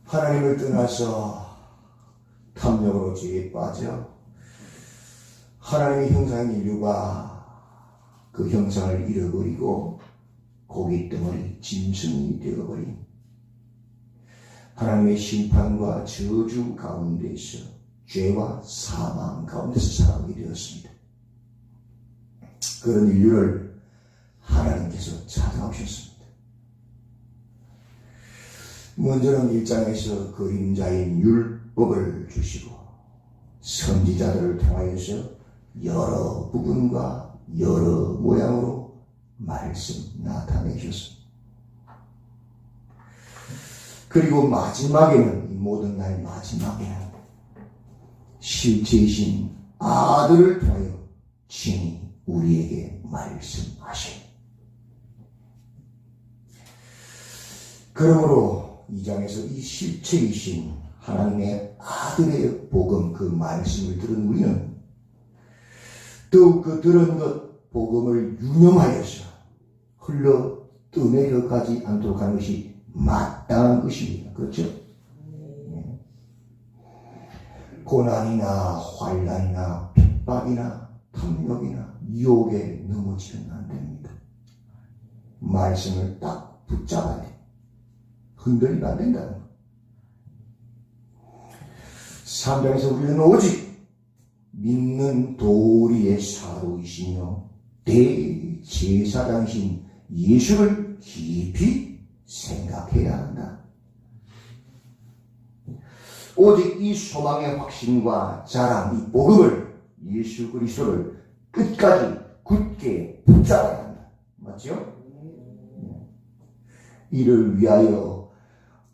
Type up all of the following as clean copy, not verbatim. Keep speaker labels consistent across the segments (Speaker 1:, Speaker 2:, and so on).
Speaker 1: 하나님을 떠나서 탐욕으로 죄에 빠져 하나님의 형상인 인류가 그 형상을 잃어버리고 고기 덩어리 짐승이 되어버린 하나님의 심판과 저주 가운데서 죄와 사망 가운데서 살아가게 되었습니다. 그런 인류를 하나님께서 찾아오셨습니다. 먼저는 1장에서 그림자인 율법을 주시고 선지자들을 통하여서 여러 부분과 여러 모양으로 말씀 나타내셨습니다. 그리고 마지막에는, 이 모든 날 마지막에는 실제이신 아들을 통하여 친히 우리에게 말씀하십니다. 그러므로 2장에서 이 실체이신 하나님의 아들의 복음, 그 말씀을 들은 우리는 더욱 그 들은 것 복음을 유념하여서 흘러 떠내려 가지 않도록 하는 것이 마땅한 것입니다. 그렇죠? 고난이나 환난이나 핍박이나 탐욕이나 유혹에 넘어지면 안 됩니다. 말씀을 딱 붙잡아야 돼. 흔들리면 안 된다는 것. 3장에서 우리는 오직 믿는 도리의 사도이시며 대제사장이신 예수를 깊이 생각해야 한다. 오직 이 소망의 확신과 자랑, 이 복음을, 예수 그리스도를 끝까지 굳게 붙잡아야 한다. 맞죠? 이를 위하여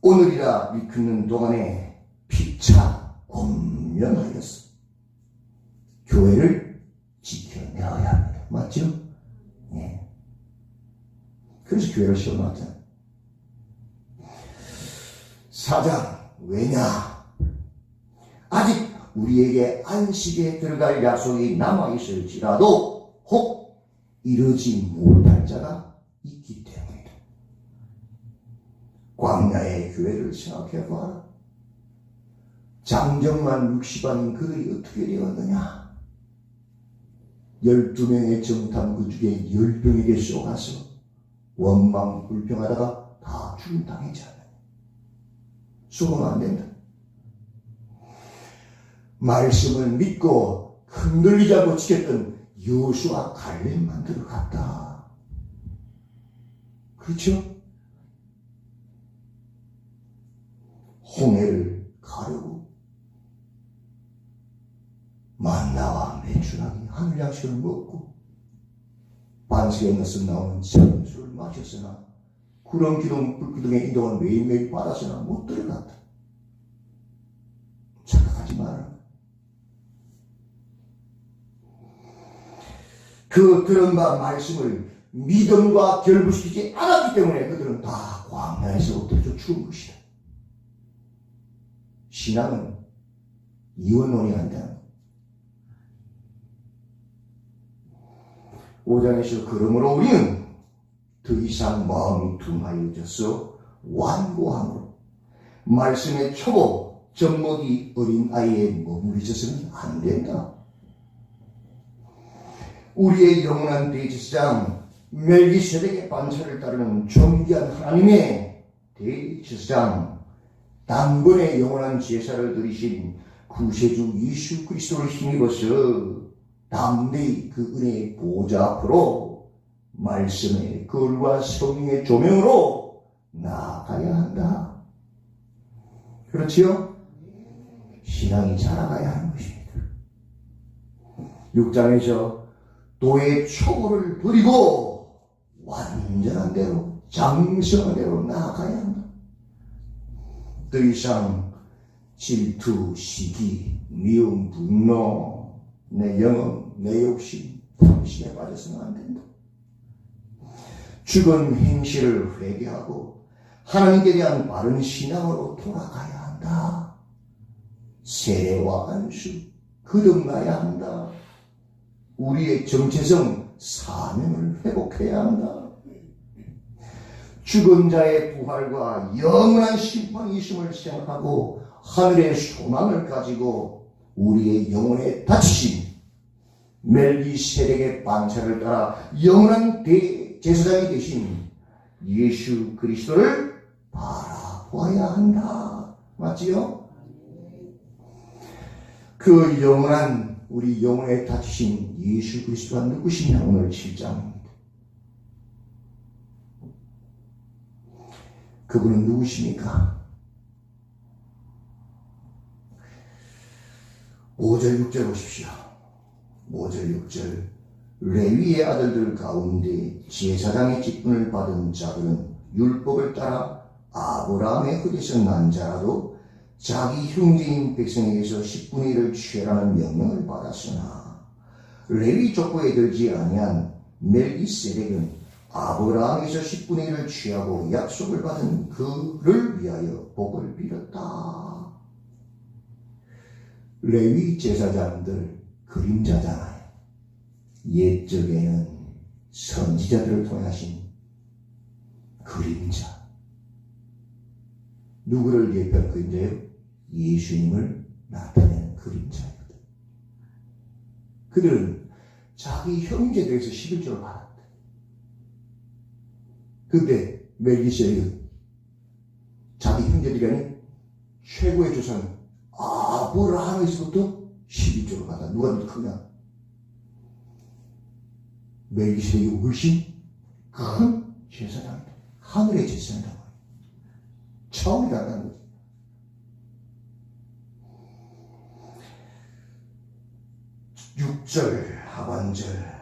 Speaker 1: 오늘이라 일컫는 동안에 피차 권면하였어. 교회를 지켜내어야 합니다. 맞죠? 네. 그래서 교회를 세워놨잖아요. 4장, 왜냐? 아직 우리에게 안식에 들어갈 약속이 남아있을지라도 혹 이르지 못할 자가 있기 때문이다. 광야의 교회를 생각해봐라. 장정만 60안 그들이 어떻게 되었느냐? 12명의 정탐 그 중에 10명에게 쏘가서 원망 불평하다가 다 죽임당했잖아요. 쏘면 안 된다. 말씀을 믿고 흔들리지 않고 지켰던 여호수아 갈렙만 들어갔다. 그렇죠? 홍해를 가르고 만나와 메추라기 하늘 양식을 먹고 반석에 넣어서 나오는 참수를 마셨으나 구름 기둥 불기둥의 이동을 매일매일 받았으나 못 들어갔다. 착각하지 마라. 그 들은 바 말씀을 믿음과 결부시키지 않았기 때문에 그들은 다 광야에서 엎드려 죽은 것이다. 신앙은 이원론이 한다. 5장에서 그러므로 우리는 더 이상 마음이 둔하여져서 완고함으로 말씀의 초보 젖먹이 어린 아이에 머무르져서는 안 된다. 우리의 영원한 대제사장 멜기세덱의 반차를 따르는 존귀한 하나님의 대제사장 단번에 영원한 제사를 드리신 구세주 예수 그리스도를 힘입어서 담대히 그 은혜의 보좌 앞으로 말씀의 글과 성령의 조명으로 나아가야 한다. 그렇지요? 신앙이 자라가야 하는 것입니다. 6장에서 도의 초보를 버리고 완전한 대로 장성한 대로 나아가야 한다. 더 이상 질투, 시기, 미움, 분노, 내 영혼, 내 욕심, 탐심에 빠져서는 안 된다. 죽은 행실을 회개하고 하나님께 대한 바른 신앙으로 돌아가야 한다. 세례와 안수 거듭나야 한다. 우리의 정체성, 사명을 회복해야 한다. 죽은 자의 부활과 영원한 심판이 있음을 생각하고 하늘의 소망을 가지고 우리의 영혼에 닫히신 멜기세덱의 반차를 따라 영원한 대제사장이 되신 예수 그리스도를 바라보아야 한다. 맞지요? 그 영원한 우리 영혼에 닫히신 예수 그리스도가 누구시냐? 오늘 7장입니다. 그분은 누구십니까? 5절 6절 보십시오. 5절 6절 레위의 아들들 가운데 제사장의 직분을 받은 자들은 율법을 따라 아브라함의 흙에서 난 자라도 자기 형제인 백성에게서 10분의 1을 취하라는 명령을 받았으나 레위 족보에 들지 아니한 멜기세덱은 아브라함에서 10분의 1을 취하고 약속을 받은 그를 위하여 복을 빌었다. 레위 제사장들 그림자잖아요. 옛적에는 선지자들을 통해 하신 그림자. 누구를 예표한 그림자예요? 예수님을 나타내는 그림자입니다. 그들은 자기 형제들에서 11조를 받았다. 그때 멜기세덱은 자기 형제들이 아닌 최고의 조상 아브라함에서부터 12조를 받아. 누가 더 크냐? 멜기세덱이 훨씬 큰 제사장이다. 하늘의 제사장이다. 차원이 다르다는 거지. 육절 하반절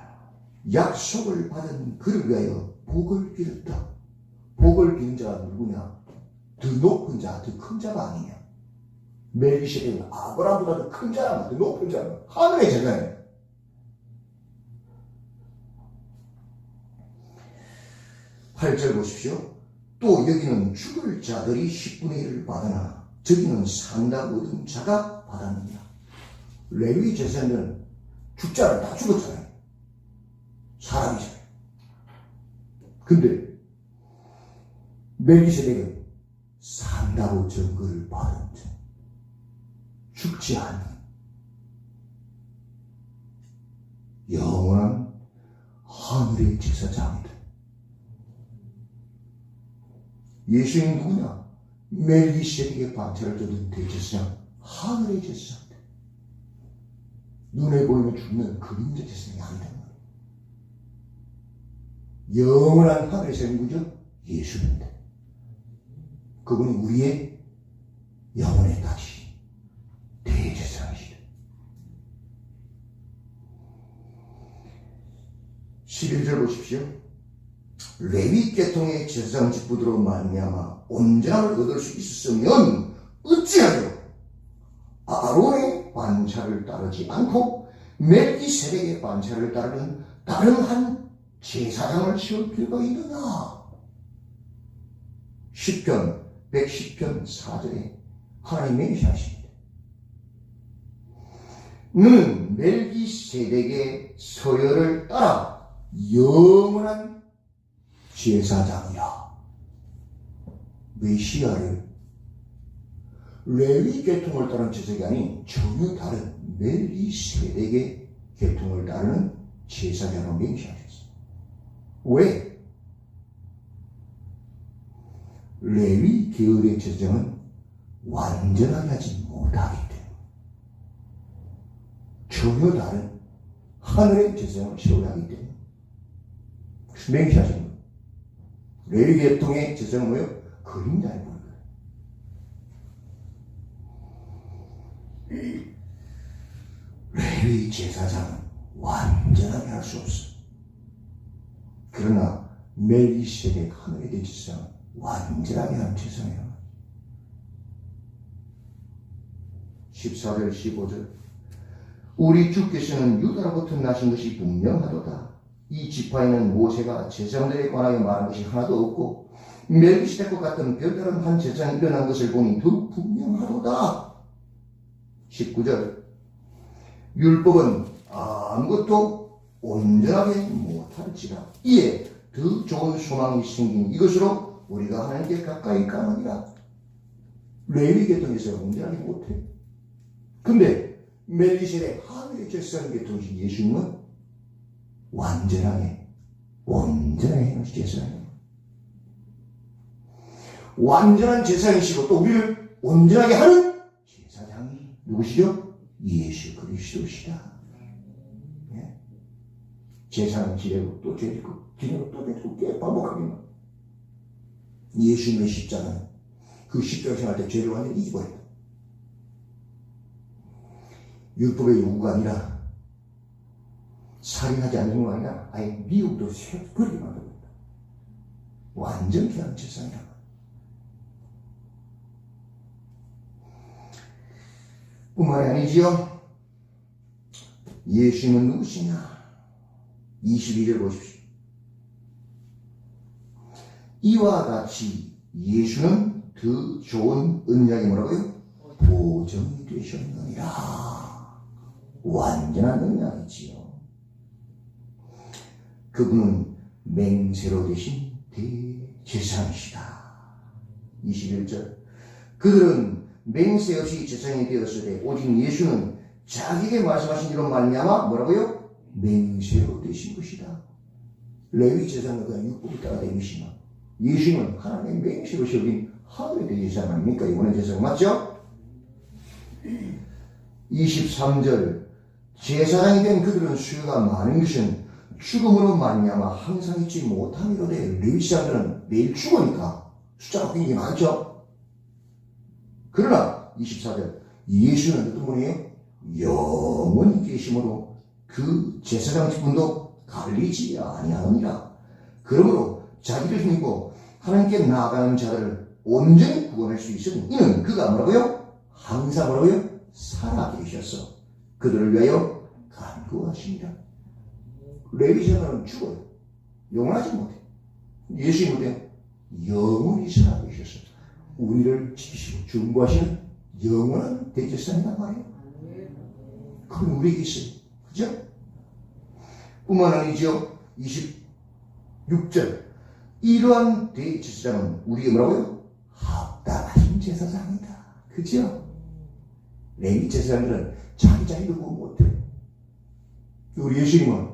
Speaker 1: 약속을 받은 그를 위하여 복을 빌었다. 복을 빌는 자가 누구냐? 더 높은 자, 더 큰 자가 아니냐? 멜기세덱은 아브라함보다 더 큰 자라면, 더 높은 자라면 하늘의 제사장이에요. 8절 보십시오. 또 여기는 죽을 자들이 10분의 1을 받으나 저기는 산다고 얻은 자가 받았느냐. 레위 제사장들은 죽자를 다 죽었잖아요. 사람이잖아요. 근데 멜기세덱은 산다고 증거를 받은 자, 죽지 않는 영원한 하늘의 제사장이다. 예수님 누구냐? 멜기세덱의 반차를 뜯은 대제사장, 하늘의 제사장이다. 눈에 보이면 죽는 그림자 제사장이 아니다. 영원한 하늘의 제사장이 누구죠? 예수입니다. 그분은 우리의 영혼의 다시 대제사장이시다. 11절 보십시오. 레위 계통의 제사장 직분으로 말미암아 온전함을 얻을 수 있었으면 어찌하여 아론의 반차를 따르지 않고 멜기세덱의 반차를 따르는 다른 한 제사장을 세울 필요가 있느냐? 시편 110편 4절에 하나님 맹세하십니다. 너는 멜기세덱의 서열을 따라 영원한 제사장이라. 메시아를 레위 계통을 따르는 제사장이 아닌 전혀 다른 멜기세덱의 계통을 따르는 제사장으로 맹세하셨어요. 왜? 레위 계열의 제사장은 완전하게 하지 못하기 때문에 전혀 다른 하늘의 제사장을 세워야 하기 때문에 맹세하신 거예요. 레위 계통의 제사장은 뭐예요? 그림자에 보는 거예요. 레위 제사장은 완전하게 할 수 없어. 그러나 멜기세덱 하늘의 대제사장은 완전하게 하는 제사장이에요. 14절 15절 우리 주께서는 유다로부터 나신 것이 분명하도다. 이 지파에는 모세가 제사장들에 관하여 말한 것이 하나도 없고 멜기세덱과 같은 별다른 한 제사장이 일어난 것을 보니 더욱 분명하도다. 19절 율법은 아무것도 온전하게 못할지라 이에 더 좋은 소망이 생긴 이것으로 우리가 하나님께 가까이 가느니라. 레위 계통에서 온전하게 못해. 근데 멜기세덱 하늘의 제사장 계통이신 예수님은 완전하게 온전하게 해놓으신 제사장이에요. 완전한 제사장이시고 또 우리를 온전하게 하는 제사장이 누구시죠? 예수 그리스도시다. 예. 제사는 지내고 또 죄짓고 지내고 또 죄짓고 반복하기만. 예수님의 십자가는 그 십자가 생활 때 죄를 완전히 잊어버렸다. 율법의 요구가 아니라 살인하지 않는 거 아니라 아예 미움도 버리게 만들었다. 완전 귀한 제사장이라. 뿐만이 아니지요. 예수님은 누구시냐? 22절 보십시오. 이와 같이 예수는 더 좋은 언약이 뭐라고요? 보정이 되셨느니라. 완전한 언약이지요. 그분은 맹세로 되신 대제사장이시다. 21절. 그들은 맹세 없이 제사장이 되었을 때 오직 예수는 자기에게 말씀하신 이로 말미암아 뭐라고요? 맹세로 되신 것이다. 레위 제사장은 그냥 율법을 따라 다니시나 예수님은 하나님의 맹세로 세워진 하늘의 대제사장 아닙니까? 이번에 제사장 맞죠? 23절. 제사장이 된 그들은 수요가 많은 것은 죽음으로 말미암아 항상 있지 못함이로되 레위 제사장들은 매일 죽으니까 숫자가 굉장히 많죠? 그러나 24절. 예수는 어떤 분이에요? 영원히 계심으로 그 제사장 직분도 가리지 아니하느니라. 그러므로 자기를 힘입고 하나님께 나아가는 자들을 온전히 구원할 수 있으니 이는 그가 뭐라고요? 항상 뭐라고요? 살아 계셔서 그들을 위하여 간구하십니다. 레위 제사장은 죽어요. 영원하지 못해. 예수님은 영원히 살아 계셔서 우리를 지키시고 중보하시는 영원한 대제사장이란 말이에요. 그건 우리에게 있어요. 그죠? 뿐만 아니죠. 26절. 이러한 대제사장은 우리의 뭐라고요? 합당하신 제사장이다. 그죠? 레위 제사장들은 자기 자리도 구원 못해. 우리 예수님은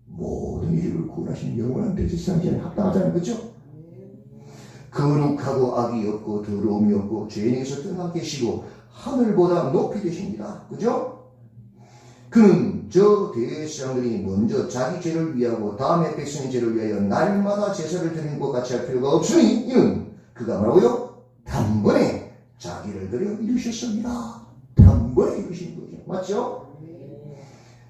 Speaker 1: 모든 일을 구원하시는 영원한 대제사장이 합당하잖아요. 그죠? 거룩하고 악이 없고 더러움이 없고 죄인에게서 떠나 계시고 하늘보다 높이 계십니다. 그죠? 그는 저 대제사장들이 먼저 자기 죄를 위하고 다음에 백성의 죄를 위하여 날마다 제사를 드리는 것 같이 할 필요가 없으니 이는 그가 뭐라고요? 단번에 자기를 들여 이루셨습니다. 단번에 이루신 거죠. 맞죠?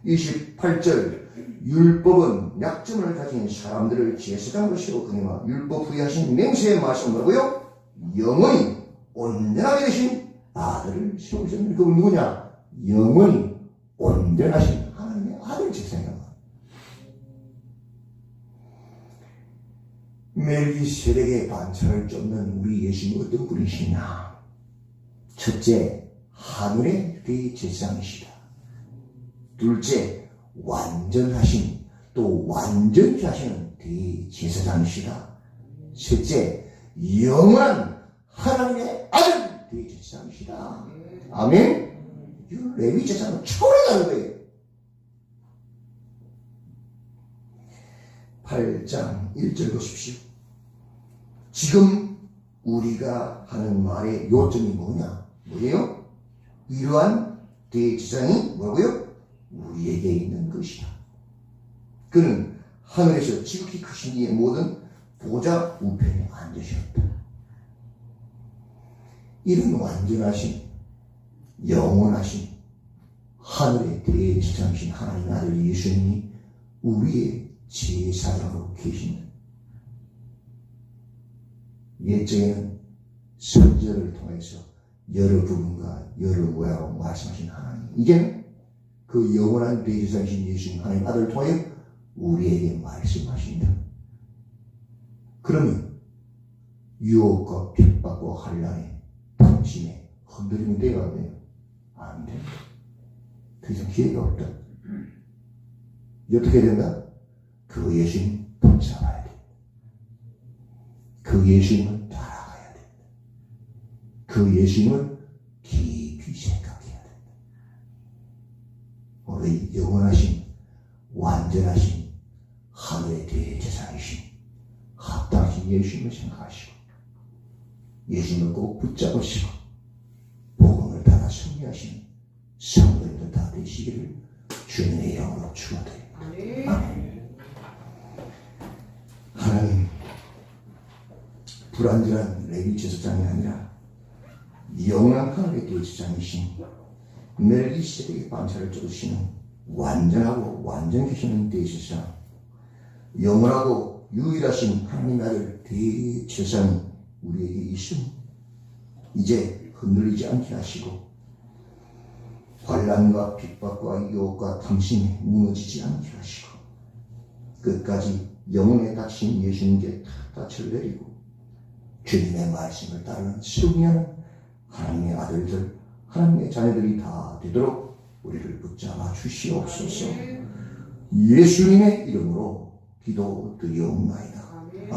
Speaker 1: 28절. 율법은 약점을 가진 사람들을 제사장으로 세우거니와 율법 후에 하신 맹세의 말씀 뭐라고요? 영원히 온전하게 되신 아들을 세우셨는데 그분 누구냐? 영원히 온전하신 하나님의 아들 제사장이다. 멜기세덱의 반차를 쫓는 우리 예수님은 어떤 분이시냐? 첫째, 하늘의 대제사장이시다. 둘째, 완전하신 또 완전히 하시는 대제사장이시다. 셋째, 영원한 하나님의 아들 대제사장이시다. 아멘. 이 레위 제사장은 초월해가는 거예요. 8장 1절 보십시오. 지금 우리가 하는 말의 요점이 뭐예요? 이러한 대제사장이 뭐라고요? 우리에게 있는 것이다. 그는 하늘에서 지극히 크신 이의 모든 보좌 우편에 앉으셨다. 이런 완전하신 영원하신 하늘의 대제사장이신 하나님 아들 예수님이 우리의 제사장으로 계신다. 옛적에는 선지자를 통해서 여러 부분과 여러 모양으로 말씀하신 하나님, 이제는 그 영원한 대제사장이신 예수님 하나님 아들을 통하여 우리에게 말씀하신다. 그러면 유혹과 핍박과 환난에 당신의 흔들리는 때가 없네요. 안 돼. 그 이상 기회가 없다. 어떻게 된다? 그 예수님 붙잡아야 돼. 그 예수님은 그 예수님을 깊이 생각해야 된다. 우리 영원하신 완전하신 하늘의 대제사장이신 합당하신 예수님을 생각하시고 예수님을 꼭 붙잡으시고 복음을 따라 승리하시는 성도님들 다 되시기를 주님의 이름으로 축원드립니다. 아멘. 하나님, 불완전한 레위 제사장이 아니라 영원한 하늘의 대제사장이신 멜기세덱의 반차를 쫓으시는 완전하고 완전하시는 대제사장, 영원하고 유일하신 하나님의 아들 대제사장이 우리에게 있으니 이제 흔들리지 않게 하시고 환난과 핍박과 유혹과 탐심에 무너지지 않게 하시고 끝까지 영혼에 닥친 예수님께 탓을 내리고 주님의 말씀을 따르는 승리하는 하나님의 아들들, 하나님의 자녀들이 다 되도록 우리를 붙잡아 주시옵소서. 예수님의 이름으로 기도드리옵나이다. 아멘.